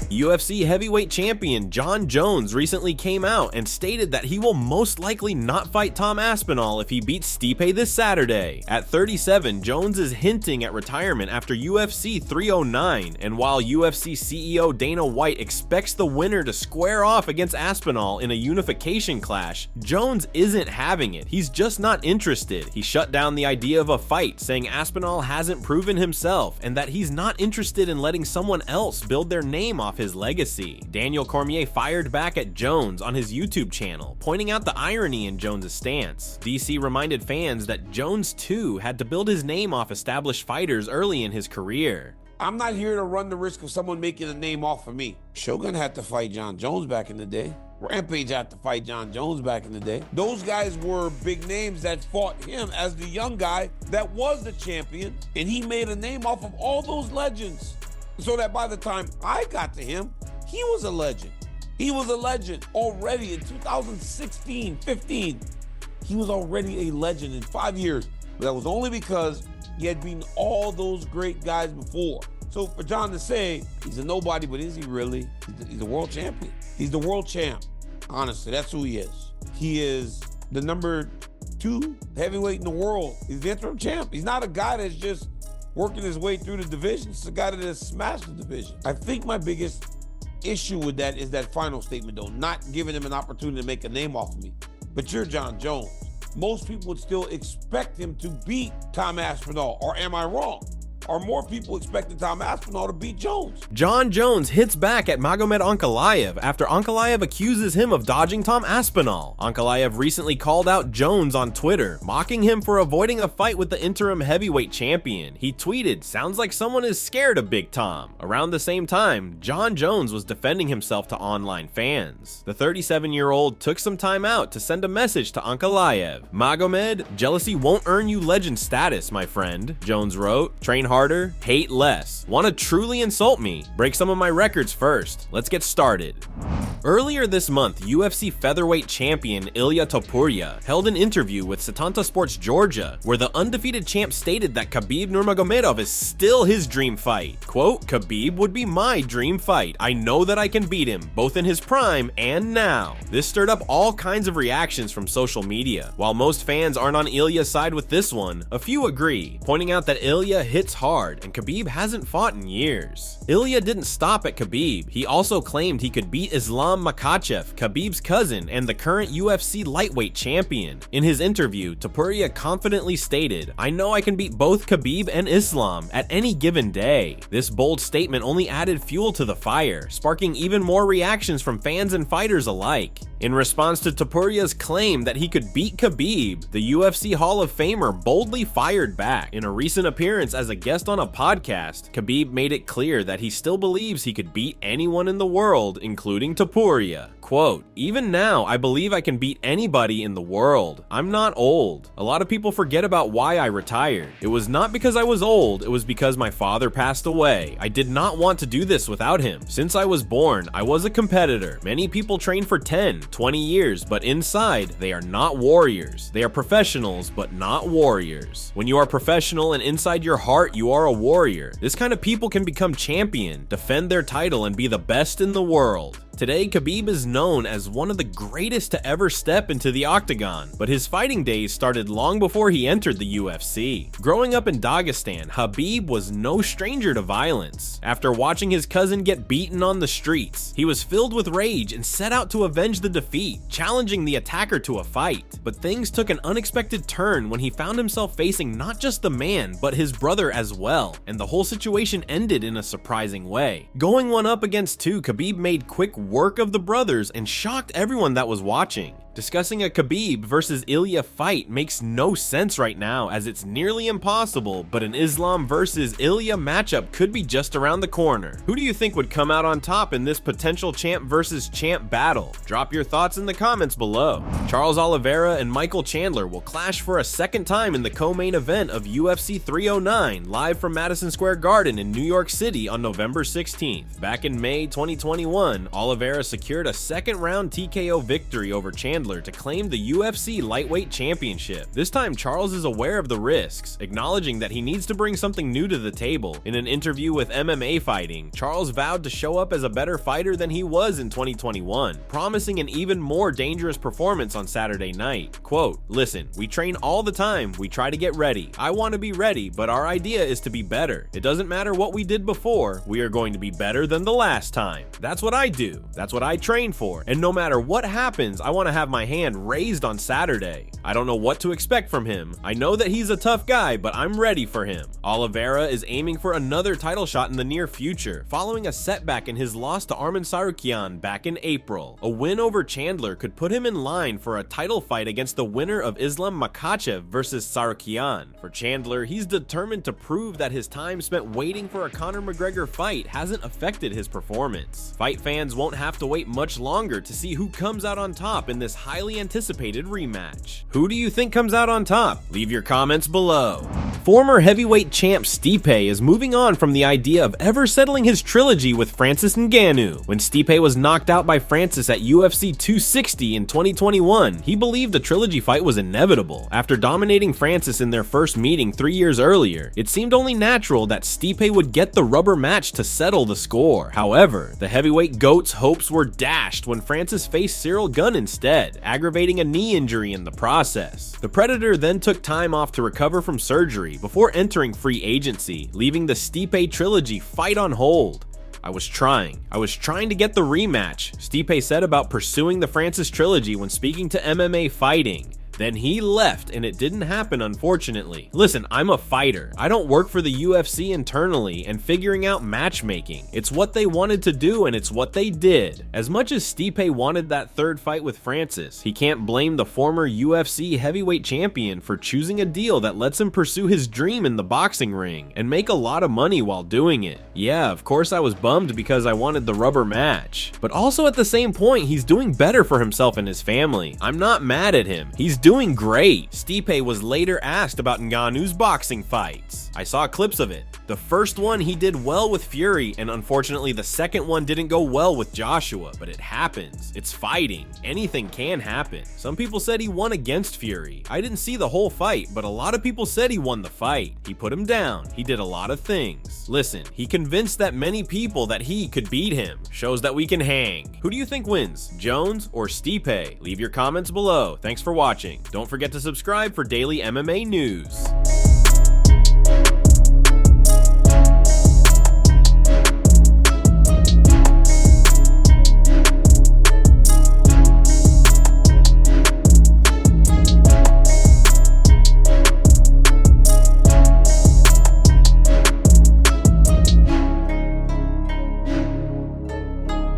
UFC heavyweight champion Jon Jones recently came out and stated that he will most likely not fight Tom Aspinall if he beats Stipe this Saturday. At 37, Jones is hinting at retirement after UFC 309, and while UFC CEO Dana White expects the winner to square off against Aspinall in a unification clash, Jones isn't having it. He's just not interested. He shut down the idea of a fight, saying Aspinall hasn't proven himself and that he's not interested in letting someone else build their name off his legacy. Daniel Cormier fired back at Jones on his YouTube channel, pointing out the irony in Jones' stance. DC reminded fans that Jones too had to build his name off established fighters early in his career. I'm not here to run the risk of someone making a name off of me. Shogun had to fight Jon Jones back in the day. Rampage had to fight Jon Jones back in the day. Those guys were big names that fought him as the young guy that was the champion, and he made a name off of all those legends. So that by the time I got to him, he was a legend. He was a legend already in 2016, 15. He was already a legend in 5 years. But that was only because he had beaten all those great guys before. So for Jon to say he's a nobody, but is he really? He's a world champion. He's the world champ. Honestly, that's who he is. He is the number 2 heavyweight in the world. He's the interim champ. He's not a guy that's just working his way through the division. It's a guy that has smashed the division. I think my biggest issue with that is that final statement, though, not giving him an opportunity to make a name off of me. But you're Jon Jones. Most people would still expect him to beat Tom Aspinall, or am I wrong? Are more people expecting Tom Aspinall to beat Jones? Jon Jones hits back at Magomed Ankalaev after Ankalaev accuses him of dodging Tom Aspinall. Ankalaev recently called out Jones on Twitter, mocking him for avoiding a fight with the interim heavyweight champion. He tweeted, "Sounds like someone is scared of Big Tom." Around the same time, Jon Jones was defending himself to online fans. The 37-year-old took some time out to send a message to Ankalaev. "Magomed, jealousy won't earn you legend status, my friend," Jones wrote. "Train harder, hate less. Want to truly insult me? Break some of my records first. Let's get started." Earlier this month, UFC featherweight champion Ilia Topuria held an interview with Setanta Sports Georgia, where the undefeated champ stated that Khabib Nurmagomedov is still his dream fight. Quote, "Khabib would be my dream fight. I know that I can beat him, both in his prime and now." This stirred up all kinds of reactions from social media. While most fans aren't on Ilia's side with this one, a few agree, pointing out that Ilia hits hard and Khabib hasn't fought in years. Ilia didn't stop at Khabib. He also claimed he could beat Islam Makhachev, Khabib's cousin and the current UFC lightweight champion. In his interview, Topuria confidently stated, "I know I can beat both Khabib and Islam at any given day." This bold statement only added fuel to the fire, sparking even more reactions from fans and fighters alike. In response to Topuria's claim that he could beat Khabib, the UFC Hall of Famer boldly fired back. In a recent appearance as a guest on a podcast, Khabib made it clear that he still believes he could beat anyone in the world, including Topuria. Quote, "Even now, I believe I can beat anybody in the world. I'm not old. A lot of people forget about why I retired. It was not because I was old, it was because my father passed away. I did not want to do this without him. Since I was born, I was a competitor. Many people train for 10, 20 years, but inside, they are not warriors. They are professionals, but not warriors. When you are professional and inside your heart, you are a warrior. This kind of people can become champion, defend their title, and be the best in the world." Today, Khabib is known as one of the greatest to ever step into the octagon, but his fighting days started long before he entered the UFC. Growing up in Dagestan, Khabib was no stranger to violence. After watching his cousin get beaten on the streets, he was filled with rage and set out to avenge the defeat, challenging the attacker to a fight. But things took an unexpected turn when he found himself facing not just the man, but his brother as well, and the whole situation ended in a surprising way. Going 1-up against 2, Khabib made quick work of the brothers and shocked everyone that was watching. Discussing a Khabib versus Ilia fight makes no sense right now, as it's nearly impossible, but an Islam versus Ilia matchup could be just around the corner. Who do you think would come out on top in this potential champ versus champ battle? Drop your thoughts in the comments below. Charles Oliveira and Michael Chandler will clash for a second time in the co-main event of UFC 309, live from Madison Square Garden in New York City on November 16th. Back in May 2021, Oliveira secured a second-round TKO victory over Chandler Chandler to claim the UFC lightweight championship. This time, Charles is aware of the risks, acknowledging that he needs to bring something new to the table. In an interview with MMA Fighting, Charles vowed to show up as a better fighter than he was in 2021, promising an even more dangerous performance on Saturday night. Quote, "Listen, we train all the time, we try to get ready. I want to be ready, but our idea is to be better. It doesn't matter what we did before, we are going to be better than the last time. That's what I do, that's what I train for, and no matter what happens, I want to have my hand raised on Saturday. I don't know what to expect from him. I know that he's a tough guy, but I'm ready for him." Oliveira is aiming for another title shot in the near future, following a setback in his loss to Arman Tsarukyan back in April. A win over Chandler could put him in line for a title fight against the winner of Islam Makhachev versus Tsarukyan. For Chandler, he's determined to prove that his time spent waiting for a Conor McGregor fight hasn't affected his performance. Fight fans won't have to wait much longer to see who comes out on top in this highly anticipated rematch. Who do you think comes out on top? Leave your comments below. Former heavyweight champ Stipe is moving on from the idea of ever settling his trilogy with Francis Ngannou. When Stipe was knocked out by Francis at UFC 260 in 2021, he believed a trilogy fight was inevitable. After dominating Francis in their first meeting 3 years earlier, it seemed only natural that Stipe would get the rubber match to settle the score. However, the heavyweight GOAT's hopes were dashed when Francis faced Cyril Gunn instead, aggravating a knee injury in the process. The Predator then took time off to recover from surgery before entering free agency, leaving the Stipe trilogy fight on hold. I was trying to get the rematch," Stipe said about pursuing the Francis trilogy when speaking to MMA Fighting. Then he left and it didn't happen, unfortunately. Listen, I'm a fighter. I don't work for the UFC internally and figuring out matchmaking. It's what they wanted to do and it's what they did. As much as Stipe wanted that third fight with Francis, he can't blame the former UFC heavyweight champion for choosing a deal that lets him pursue his dream in the boxing ring and make a lot of money while doing it. Yeah, of course I was bummed because I wanted the rubber match. But also at the same point, he's doing better for himself and his family. I'm not mad at him. He's doing great. Stipe was later asked about Ngannou's boxing fights. I saw clips of it. The first one he did well with Fury, and unfortunately the second one didn't go well with Joshua, but it happens. It's fighting. Anything can happen. Some people said he won against Fury. I didn't see the whole fight, but a lot of people said he won the fight. He put him down. He did a lot of things. Listen, he convinced that many people that he could beat him. Shows that we can hang. Who do you think wins, Jones or Stipe? Leave your comments below. Thanks for watching. Don't forget to subscribe for daily MMA news.